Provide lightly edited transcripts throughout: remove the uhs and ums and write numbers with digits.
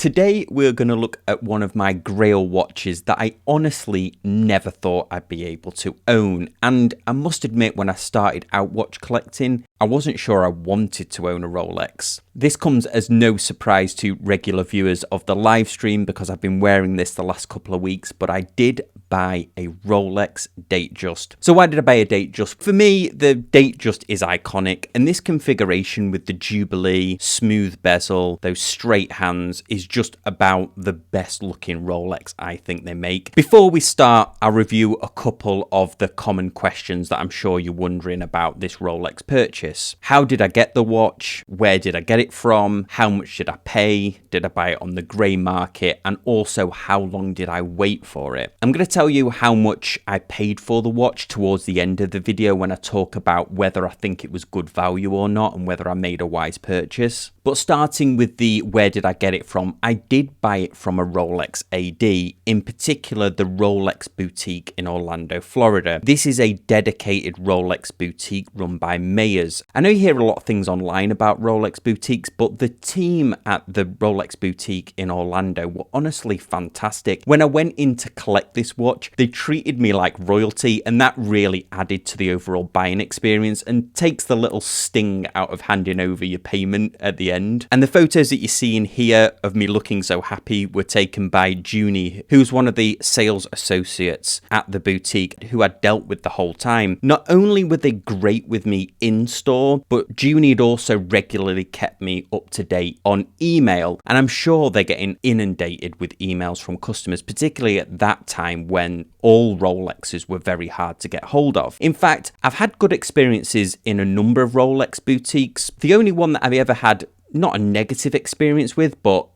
Today we're going to look at one of my grail watches that I honestly never thought I'd be able to own, and I must admit when I started out watch collecting I wasn't sure I wanted to own a Rolex. This comes as no surprise to regular viewers of the live stream because I've been wearing this the last couple of weeks, but I did buy a Rolex Datejust. So why did I buy a Datejust? For me, the Datejust is iconic, and this configuration with the Jubilee, smooth bezel, those straight hands is just about the best looking Rolex I think they make. Before we start, I'll review a couple of the common questions that I'm sure you're wondering about this Rolex purchase. How did I get the watch? Where did I get it from? How much did I pay? Did I buy it on the grey market? And also, how long did I wait for it? I'm going to tell you how much I paid for the watch towards the end of the video when I talk about whether I think it was good value or not and whether I made a wise purchase. But starting with the where did I get it from, I did buy it from a Rolex AD, in particular the Rolex boutique in Orlando, Florida. This is a dedicated Rolex boutique run by Mayors. I know you hear a lot of things online about Rolex boutiques, but the team at the Rolex boutique in Orlando were honestly fantastic. When I went in to collect this watch, they treated me like royalty, and that really added to the overall buying experience and takes the little sting out of handing over your payment at the end. And the photos that you see in here of me looking so happy were taken by Junie, who's one of the sales associates at the boutique who I'd dealt with the whole time. Not only were they great with me in store, but Junie had also regularly kept me up to date on email, and I'm sure they're getting inundated with emails from customers, particularly at that time when all Rolexes were very hard to get hold of. In fact, I've had good experiences in a number of Rolex boutiques. The only one that I've ever had not a negative experience with, but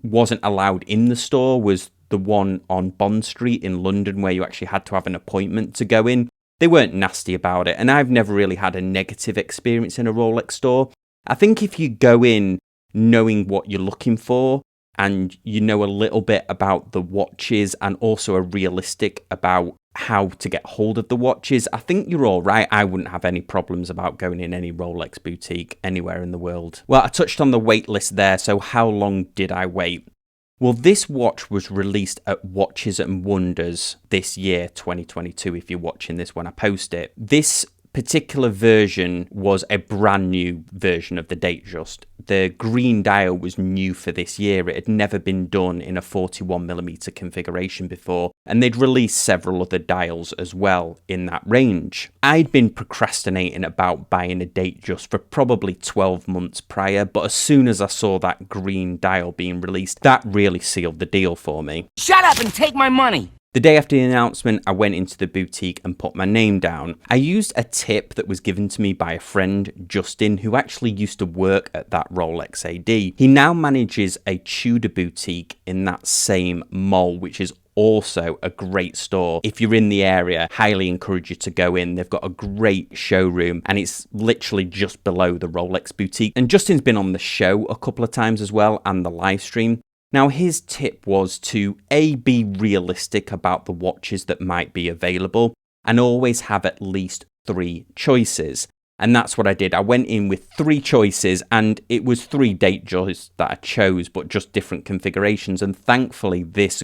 wasn't allowed in the store was the one on Bond Street in London, where you actually had to have an appointment to go in. They weren't nasty about it, and I've never really had a negative experience in a Rolex store. I think if you go in knowing what you're looking for and you know a little bit about the watches and also are realistic about how to get hold of the watches, I think you're all right. I wouldn't have any problems about going in any Rolex boutique anywhere in the world. Well, I touched on the wait list there, so how long did I wait? Well, this watch was released at Watches and Wonders this year, 2022, if you're watching this when I post it. This particular version was a brand new version of the Datejust. The green dial was new for this year. It had never been done in a 41mm configuration before, and they'd released several other dials as well in that range. I'd been procrastinating about buying a Datejust for probably 12 months prior, but as soon as I saw that green dial being released, that really sealed the deal for me. Shut up and take my money! The day after the announcement, I went into the boutique and put my name down. I used a tip that was given to me by a friend, Justin, who actually used to work at that Rolex AD. He now manages a Tudor boutique in that same mall, which is also a great store. If you're in the area, highly encourage you to go in. They've got a great showroom, and it's literally just below the Rolex boutique. And Justin's been on the show a couple of times as well, and the live stream. Now, his tip was to be realistic about the watches that might be available and always have at least 3 choices. And that's what I did. I went in with 3 choices, and it was 3 Datejusts that I chose, but just different configurations. And thankfully, this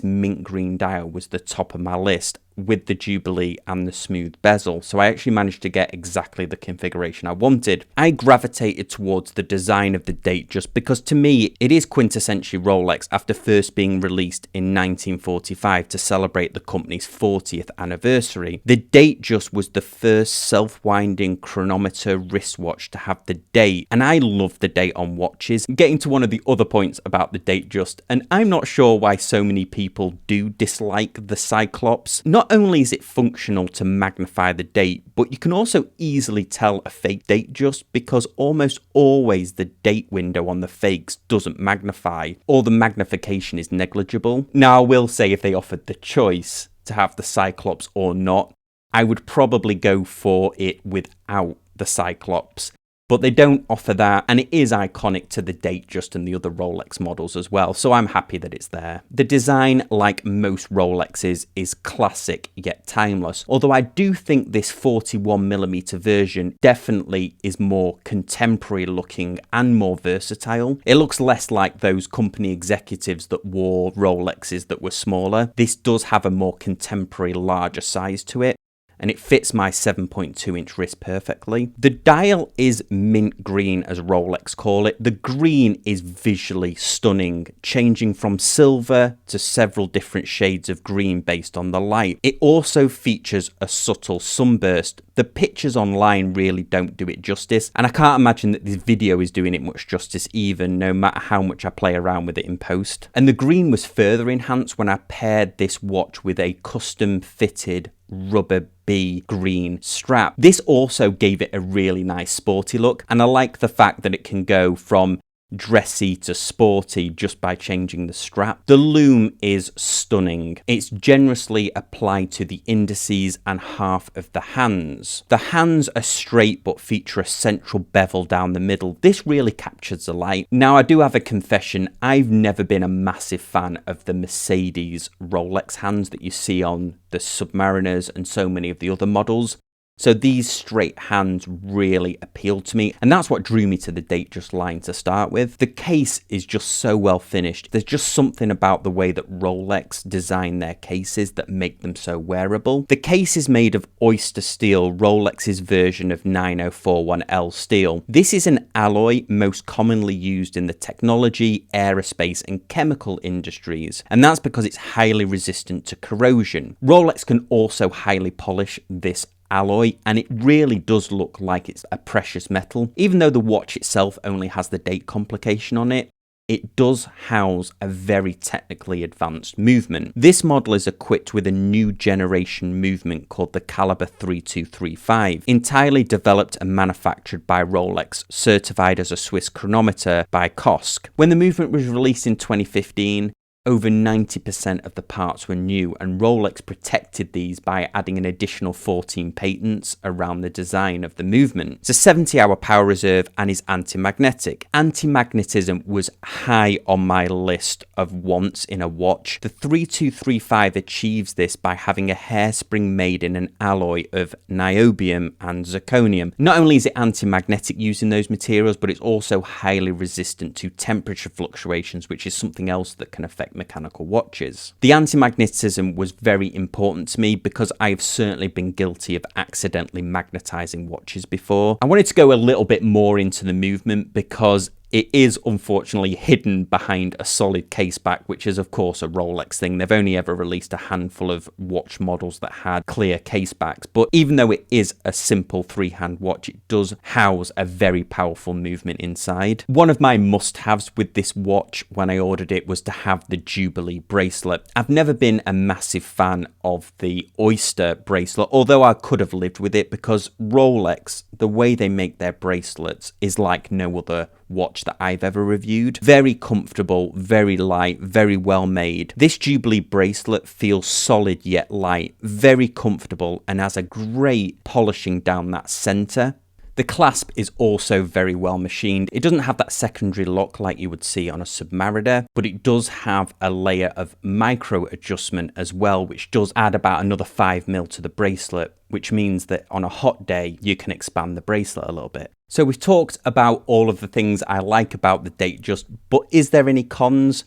mint green dial was the top of my list with the Jubilee and the smooth bezel. So I actually managed to get exactly the configuration I wanted. I gravitated towards the design of the Datejust because to me, it is quintessentially Rolex after first being released in 1945 to celebrate the company's 40th anniversary. The Datejust was the first self-winding chronometer wristwatch to have the date, and I love the date on watches. Getting to one of the other points about the Datejust, and I'm not sure why so many people do dislike the Cyclops. Not only is it functional to magnify the date, but you can also easily tell a fake Datejust because almost always the date window on the fakes doesn't magnify, or the magnification is negligible. Now, I will say if they offered the choice to have the Cyclops or not, I would probably go for it without the Cyclops. but they don't offer that, and it is iconic to the Datejust and the other Rolex models as well, so I'm happy that it's there. The design, like most Rolexes, is classic yet timeless, although I do think this 41mm version definitely is more contemporary looking and more versatile. It looks less like those company executives that wore Rolexes that were smaller. This does have a more contemporary, larger size to it, and it fits my 7.2-inch wrist perfectly. The dial is mint green, as Rolex call it. The green is visually stunning, changing from silver to several different shades of green based on the light. It also features a subtle sunburst. The pictures online really don't do it justice, and I can't imagine that this video is doing it much justice even, no matter how much I play around with it in post. And the green was further enhanced when I paired this watch with a custom fitted rubber B green strap. This also gave it a really nice sporty look, and I like the fact that it can go from dressy to sporty just by changing the strap. The lume is stunning. It's generously applied to the indices and half of the hands. The hands are straight but feature a central bevel down the middle. This really captures the light. Now, I do have a confession. I've never been a massive fan of the Mercedes Rolex hands that you see on the Submariners and so many of the other models. So these straight hands really appealed to me, and that's what drew me to the Datejust line to start with. The case is just so well finished. There's just something about the way that Rolex design their cases that make them so wearable. The case is made of oyster steel, Rolex's version of 9041L steel. This is an alloy most commonly used in the technology, aerospace, and chemical industries, and that's because it's highly resistant to corrosion. Rolex can also highly polish this alloy, and it really does look like it's a precious metal. Even though the watch itself only has the date complication on it, it does house a very technically advanced movement. This model is equipped with a new generation movement called the Caliber 3235, entirely developed and manufactured by Rolex, certified as a Swiss chronometer by COSC. When the movement was released in 2015, over 90% of the parts were new, and Rolex protected these by adding an additional 14 patents around the design of the movement. It's a 70-hour power reserve and is anti-magnetic. Anti-magnetism was high on my list of wants in a watch. The 3235 achieves this by having a hairspring made in an alloy of niobium and zirconium. Not only is it anti-magnetic using those materials, but it's also highly resistant to temperature fluctuations, which is something else that can affect mechanical watches. The anti-magnetism was very important to me because I've certainly been guilty of accidentally magnetizing watches before. I wanted to go a little bit more into the movement because it is unfortunately hidden behind a solid case back, which is of course a Rolex thing. They've only ever released a handful of watch models that had clear case backs, but even though it is a simple three-hand watch, it does house a very powerful movement inside. One of my must-haves with this watch when I ordered it was to have the Jubilee bracelet. I've never been a massive fan of the Oyster bracelet, although I could have lived with it because Rolex, the way they make their bracelets is like no other watch that I've ever reviewed. Very comfortable, very light, very well made. This Jubilee bracelet feels solid yet light, very comfortable, and has a great polishing down that center. The clasp is also very well machined. It doesn't have that secondary lock like you would see on a Submariner, but it does have a layer of micro adjustment as well, which does add about another 5mm to the bracelet, which means that on a hot day, you can expand the bracelet a little bit. So we've talked about all of the things I like about the Datejust, but is there any cons?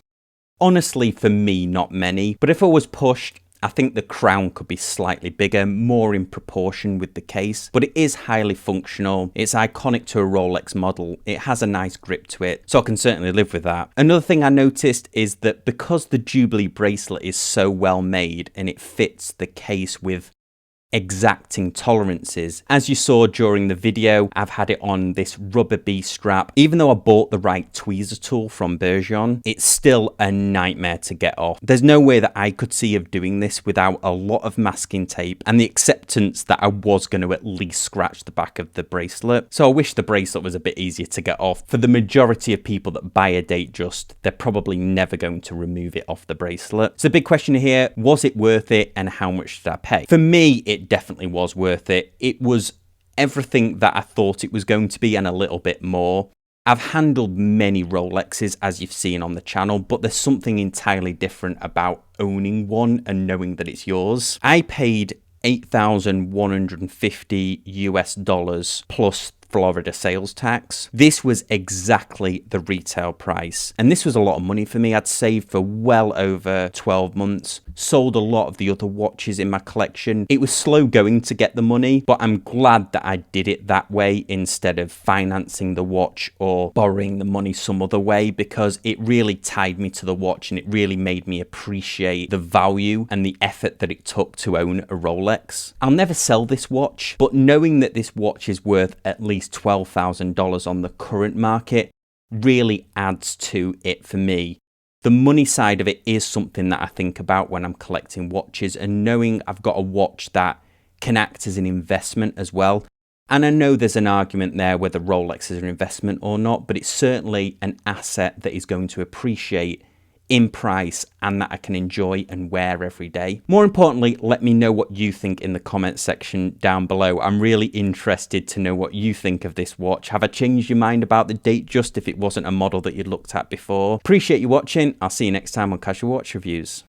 Honestly, for me, not many. But if I was pushed, I think the crown could be slightly bigger, more in proportion with the case, but it is highly functional. It's iconic to a Rolex model. It has a nice grip to it, so I can certainly live with that. Another thing I noticed is that because the Jubilee bracelet is so well made and it fits the case with exacting tolerances. As you saw during the video, I've had it on this rubber B strap. Even though I bought the right tweezer tool from Bergeon, it's still a nightmare to get off. There's no way that I could see of doing this without a lot of masking tape and the acceptance that I was going to at least scratch the back of the bracelet. So I wish the bracelet was a bit easier to get off. For the majority of people that buy a Datejust, they're probably never going to remove it off the bracelet. So the big question here, was it worth it and how much did I pay? For me, it definitely was worth it. It was everything that I thought it was going to be and a little bit more. I've handled many Rolexes, as you've seen on the channel, but there's something entirely different about owning one and knowing that it's yours. I paid $8,150 US plus Florida sales tax. This was exactly the retail price. And this was a lot of money for me. I'd saved for well over 12 months, sold a lot of the other watches in my collection. It was slow going to get the money, but I'm glad that I did it that way instead of financing the watch or borrowing the money some other way, because it really tied me to the watch and it really made me appreciate the value and the effort that it took to own a Rolex. I'll never sell this watch, but knowing that this watch is worth at least $12,000 on the current market really adds to it for me. The money side of it is something that I think about when I'm collecting watches, and knowing I've got a watch that can act as an investment as well. And I know there's an argument there whether Rolex is an investment or not, but it's certainly an asset that is going to appreciate in price and that I can enjoy and wear every day. More importantly, let me know what you think in the comment section down below. I'm really interested to know what you think of this watch. Have I changed your mind about the Datejust if it wasn't a model that you'd looked at before? Appreciate you watching. I'll see you next time on Casual Watch Reviews.